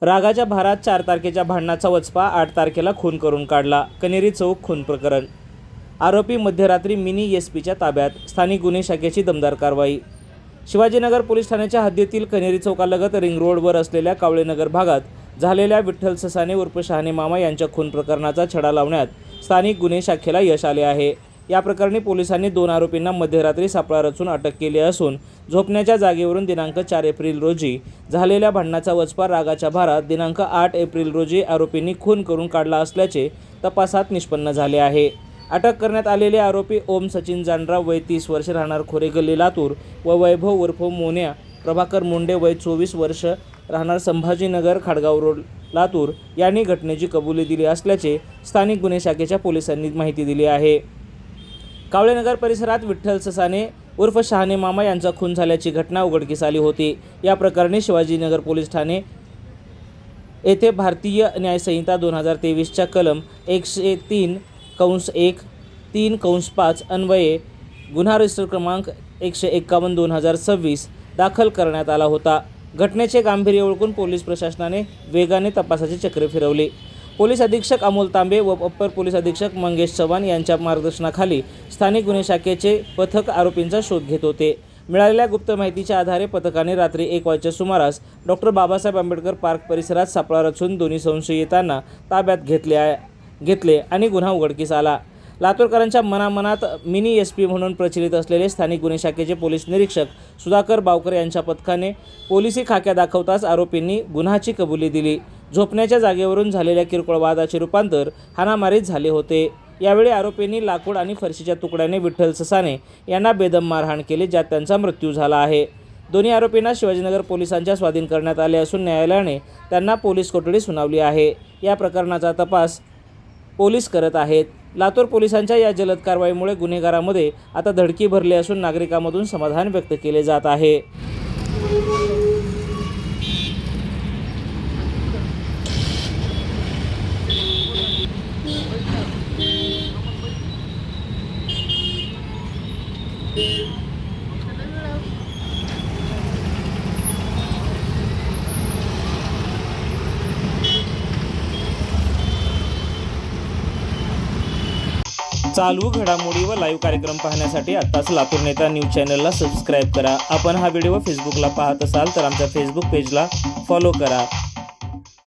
रागाच्या भारात 4 तारखेच्या भांडणाचा वचपा 8 तारखेला खून करून काढला। कनेरी चौक खून प्रकरण। आरोपी मध्यरात्री मिनी एसपीच्या ताब्यात। स्थानिक गुन्हे शाखेची दमदार कारवाई। शिवाजीनगर पोलीस ठाण्याच्या हद्दीतील कनेरी चौकालगत रिंग रोडवर असलेल्या कावळेनगर भागात झालेल्या विठ्ठल ससाने उर्फ शहाणे मामा यांच्या खून प्रकरणाचा छडा लावण्यात स्थानिक गुन्हे शाखेला यश आले आहे। या प्रकरणी पोलिसांनी 2 आरोपींना मध्यरात्री सापळा रचून अटक केली असून झोपण्याच्या जागेवरून दिनांक 4 एप्रिल रोजी झालेल्या भांडणाचा वचपा रागाच्या भारात दिनांक 8 एप्रिल रोजी आरोपींनी खून करून काढला असल्याचे तपासात निष्पन्न झाले आहे। अटक करण्यात आलेले आरोपी ओम सचिन जानराव वय 30 वर्ष राहणार खोरे गल्ली लातूर व वैभव उर्फ मोन्या प्रभाकर मुंडे वय 24 वर्ष राहणार संभाजीनगर खाडगाव रोड लातूर यांनी घटनेची कबुली दिली असल्याचे स्थानिक गुन्हे शाखेच्या पोलिसांनी माहिती दिली आहे। कावळेनगर परिसरात विठ्ठल ससाने उर्फ शहाणे मामा यांचा खून झाल्याची घटना उघडकीस आली होती। या प्रकरणी शिवाजीनगर पोलीस ठाणे येथे भारतीय न्याय संहिता 2023च्या कलम 103(1) 3(5) अन्वये गुन्हा रजिस्टर क्रमांक 151/2026 दाखल करण्यात आला होता। घटनेचे गांभीर्य ओळखून पोलीस प्रशासनाने वेगाने तपासाची चक्रे फिरवली। पोलीस अधीक्षक अमोल तांबे व अप्पर पोलीस अधीक्षक मंगेश चव्हाण यांच्या मार्गदर्शनाखाली स्थानिक गुन्हे शाखेचे पथक आरोपींचा शोध घेत होते। मिळालेल्या गुप्त माहितीच्या आधारे पथकाने रात्री 1 वाजेच्या सुमारास डॉक्टर बाबासाहेब आंबेडकर पार्क परिसरात सापळा रचून दोन्ही संशयितांना ताब्यात घेतले आणि गुन्हा उघडकीस आला। लातूरकरांच्या मनामनात मिनी एसपी म्हणून प्रचलित असलेले स्थानिक गुन्हे शाखेचे पोलीस निरीक्षक सुधाकर बावकर यांच्या पथकाने पोलिसी खाक्या दाखवताच आरोपींनी गुन्ह्याची कबुली दिली। झोपण्याच्या जागेवरून झालेल्या किरकोळ वादाचे रूपांतर हाणामारीत झाले होते। यावेळी आरोपींनी लाकूड आणि फरशीच्या तुकड्याने विठ्ठल ससाने यांना बेदम मारहाण केली, ज्यात त्यांचा मृत्यू झाला आहे। दोन्ही आरोपींना शिवाजीनगर पोलिसांच्या स्वाधीन करण्यात आले असून न्यायालयाने त्यांना पोलीस कोठडी सुनावली आहे। या प्रकरणाचा तपास पोलीस करत आहेत। लातूर पोलिसांच्या या जलद कारवाईमुळे गुन्हेगारांमध्ये आता धडकी भरली असून नागरिकांमधून समाधान व्यक्त केले जात आहे। चालू घडामोडी व लाईव्ह कार्यक्रम पाहण्यासाठी आत्ताच लातूर नेता न्यूज चॅनलला सबस्क्राईब करा। आपण हा व्हिडिओ फेसबुकला पाहत असाल तर आमच्या फेसबुक पेजला फॉलो करा।